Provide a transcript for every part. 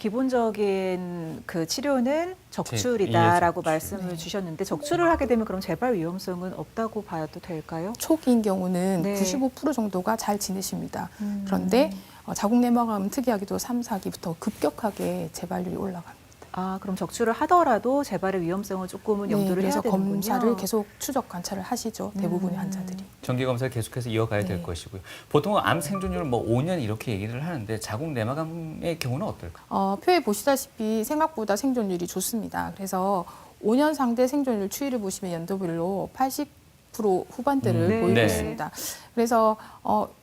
기본적인 그 치료는 적출이다라고 말씀을 주셨는데 적출을 하게 되면 그럼 재발 위험성은 없다고 봐도 될까요? 초기인 경우는 네. 95% 정도가 잘 지내십니다. 그런데 자궁 내막암은 특이하게도 3, 4기부터 급격하게 재발률이 올라갑니다. 아, 그럼 적출을 하더라도 재발의 위험성을 조금은 염두를 해야 그래서 되는군요. 검사를 계속 추적 관찰을 하시죠. 대부분의 환자들이. 정기 검사를 계속해서 이어가야 될 것이고요. 보통 암 생존율 뭐 5년 이렇게 얘기를 하는데 자궁 내막암의 경우는 어떨까요? 표에 보시다시피 생각보다 생존율이 좋습니다. 그래서 5년 상대 생존율 추이를 보시면 연도별로 80% 후반대를 네. 보이고 네. 있습니다. 그래서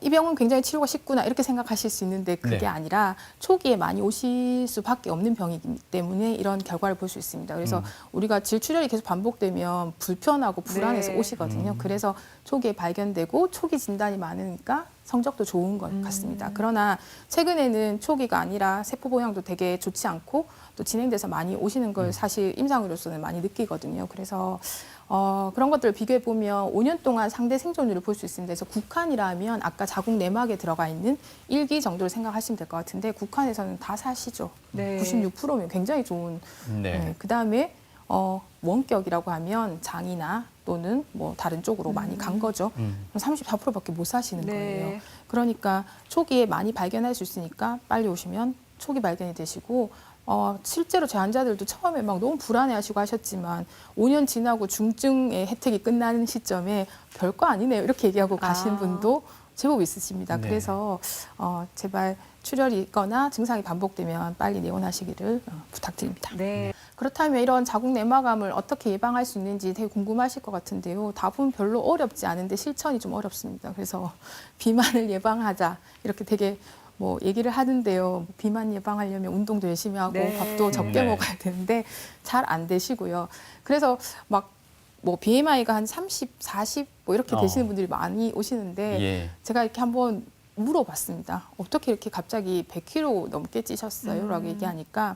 이 병은 굉장히 치료가 쉽구나 이렇게 생각하실 수 있는데 그게 네. 아니라 초기에 많이 오실 수밖에 없는 병이기 때문에 이런 결과를 볼 수 있습니다. 그래서 우리가 질출혈이 계속 반복되면 불편하고 불안해서 네. 오시거든요. 그래서 초기에 발견되고 초기 진단이 많으니까 성적도 좋은 것 같습니다. 그러나 최근에는 초기가 아니라 세포 보양도 되게 좋지 않고 또 진행돼서 많이 오시는 걸 사실 임상으로서는 많이 느끼거든요. 그래서 그런 것들을 비교해 보면 5년 동안 상대 생존율을 볼 수 있습니다. 그래서 국한이라면 아까 자궁 내막에 들어가 있는 1기 정도를 생각하시면 될 것 같은데 국한에서는 다 사시죠. 네. 96%면 굉장히 좋은. 네. 그다음에 원격이라고 하면 장이나 또는 뭐 다른 쪽으로 많이 간 거죠. 그럼 34%밖에 못 사시는 네. 거예요. 그러니까 초기에 많이 발견할 수 있으니까 빨리 오시면 초기 발견이 되시고 실제로 제 환자들도 처음에 막 너무 불안해하시고 하셨지만 5년 지나고 중증의 혜택이 끝나는 시점에 별거 아니네요 이렇게 얘기하고 가시는 분도 제법 있으십니다. 네. 그래서 제발 출혈이 있거나 증상이 반복되면 빨리 내원하시기를 부탁드립니다. 네. 그렇다면 이런 자궁 내막암을 어떻게 예방할 수 있는지 되게 궁금하실 것 같은데요. 답은 별로 어렵지 않은데 실천이 좀 어렵습니다. 그래서 비만을 예방하자 이렇게 되게 뭐 얘기를 하는데요. 비만 예방하려면 운동도 열심히 하고 네. 밥도 적게 네. 먹어야 되는데 잘 안 되시고요. 그래서 막 뭐 BMI가 한 30, 40 뭐 이렇게 되시는 분들이 많이 오시는데 예. 제가 이렇게 한번 물어봤습니다. 어떻게 이렇게 갑자기 100kg 넘게 찌셨어요? 라고 얘기하니까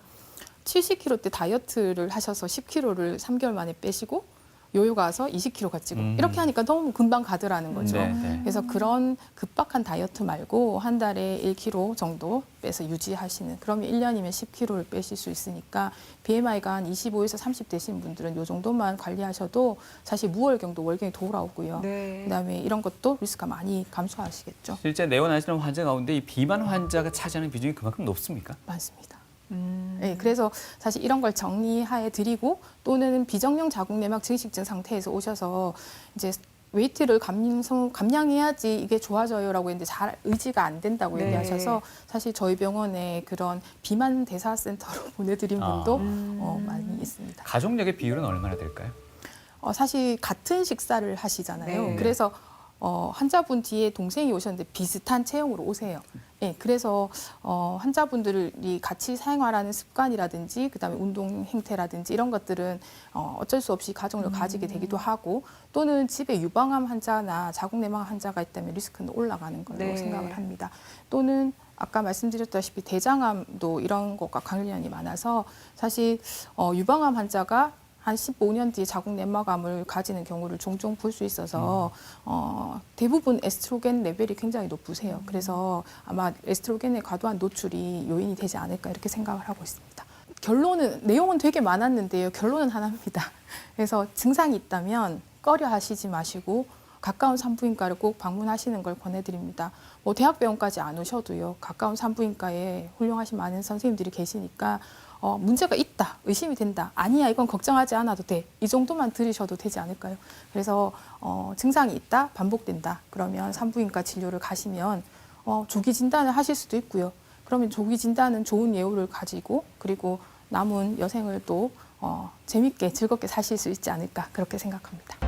70kg 때 다이어트를 하셔서 10kg를 3개월 만에 빼시고 요요가 와서 20kg가 찌고 이렇게 하니까 너무 금방 가더라는 거죠. 네, 네. 그래서 그런 급박한 다이어트 말고 한 달에 1kg 정도 빼서 유지하시는 그러면 1년이면 10kg를 빼실 수 있으니까 BMI가 한 25에서 30 되신 분들은 요 정도만 관리하셔도 사실 무월경도 월경이 돌아오고요. 네. 그다음에 이런 것도 리스크가 많이 감소하시겠죠. 실제 내원하시는 환자 가운데 이 비만 환자가 차지하는 비중이 그만큼 높습니까? 많습니다. 네, 그래서 사실 이런 걸 정리해 드리고 또는 비정형 자궁 내막 증식증 상태에서 오셔서 이제 웨이트를 감량해야지 이게 좋아져요라고 했는데 잘 의지가 안 된다고 네. 얘기하셔서 사실 저희 병원에 그런 비만 대사센터로 보내드린 분도 많이 있습니다. 가족력의 비율은 얼마나 될까요? 사실 같은 식사를 하시잖아요. 네. 그래서 환자분 뒤에 동생이 오셨는데 비슷한 체형으로 오세요. 네, 그래서 환자분들이 같이 생활하는 습관이라든지 그다음에 운동 행태라든지 이런 것들은 어쩔 수 없이 가족을 가지게 되기도 하고 또는 집에 유방암 환자나 자궁 내막 환자가 있다면 리스크는 올라가는 걸로 네. 생각을 합니다. 또는 아까 말씀드렸다시피 대장암도 이런 것과 관련이 많아서 사실 유방암 환자가 한 15년 뒤에 자궁 내막암을 가지는 경우를 종종 볼 수 있어서 대부분 에스트로겐 레벨이 굉장히 높으세요. 그래서 아마 에스트로겐의 과도한 노출이 요인이 되지 않을까 이렇게 생각을 하고 있습니다. 결론은 내용은 되게 많았는데요. 결론은 하나입니다. 그래서 증상이 있다면 꺼려 하시지 마시고 가까운 산부인과를 꼭 방문하시는 걸 권해드립니다. 뭐 대학병원까지 안 오셔도요. 가까운 산부인과에 훌륭하신 많은 선생님들이 계시니까 문제가 있다, 의심이 된다, 아니야 이건 걱정하지 않아도 돼. 이 정도만 들으셔도 되지 않을까요? 그래서 증상이 있다, 반복된다. 그러면 산부인과 진료를 가시면 조기 진단을 하실 수도 있고요. 그러면 조기 진단은 좋은 예후를 가지고 그리고 남은 여생을 또 재밌게 즐겁게 사실 수 있지 않을까 그렇게 생각합니다.